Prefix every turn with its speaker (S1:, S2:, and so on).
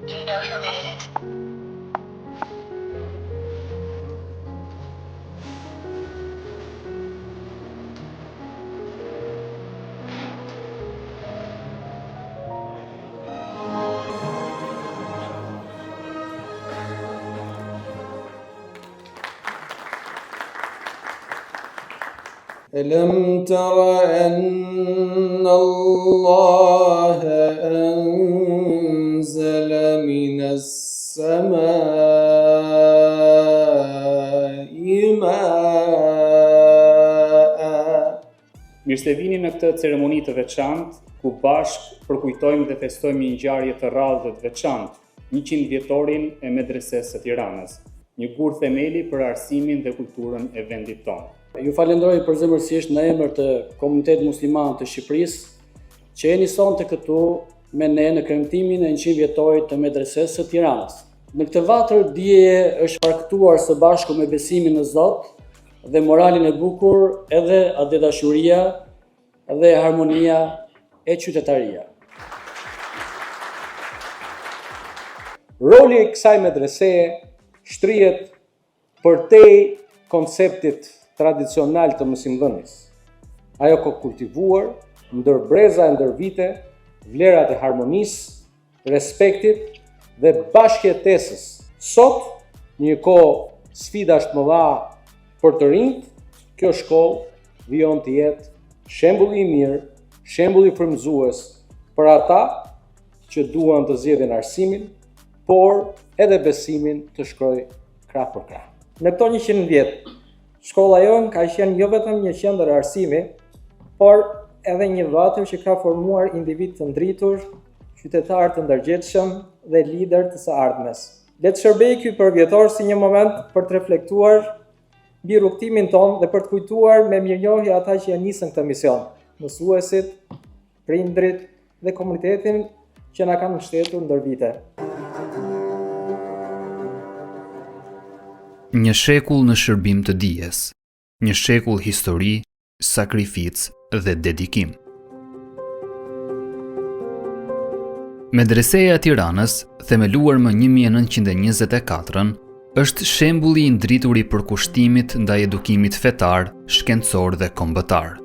S1: Do you know who made it?
S2: ألم تر أن الله أنزل من السماء ماء.
S3: Mirë se vini në këtë ceremoni të veçantë, ku bashkë përkujtojmë dhe festojmë një ngjarje të rrallë dhe të veçantë, 100 vjetorin e Medresesë së Tiranës, një gur themeli për arsimin dhe kulturën e vendit tonë.
S2: Ju falenderoj përzemërsisht në emër të komunitetit musliman të Shqipërisë që jeni sonte këtu me ne në kremtimin e 100 vjetorit të Medresesë së Tiranës. Në këtë vatër dije është parktuar së bashku me besimin në Zot dhe moralin e bukur edhe atë dashuria dhe harmonia e qytetaria.
S4: Roli i kësaj medreseje shtrihet përtej konceptit tradicional të mësimdhënies. Ajo ka kultivuar ndër breza e ndër vite vlerat e harmonisë, respektit dhe bashkëjetesës. Sot, një kohë sfidash të mëdha për të rinjt, kjo shkollë vijon të jetë shembulli i mirë, shembulli frymëzues për ata që duan të zgjedhin arsimin, por edhe besimin të shkrojë krah për krah.
S5: Në këto 100 vjet, shkolla jonë ka qenë jo vetëm një qendër arsimi, por edhe një vatër që ka formuar individ të ndritur, qytetar të ndërgjegjshëm dhe lider të së ardhmes. Le të shërbej ky përvjetor si një moment për të reflektuar mbi rrugtimin tonë dhe për të kujtuar me mirënjohje ata që janë nisën këtë mision, mësuesit, prindrit dhe komunitetin që na kanë mbështetur ndër vite.
S6: Një shekull në shërbim të dijes, një shekull histori, sakrificë dhe dedikim. Medreseja e Tiranës, themeluar më 1924, është shembulli i ndritur i përkushtimit ndaj edukimit fetar, shkencor dhe kombëtar.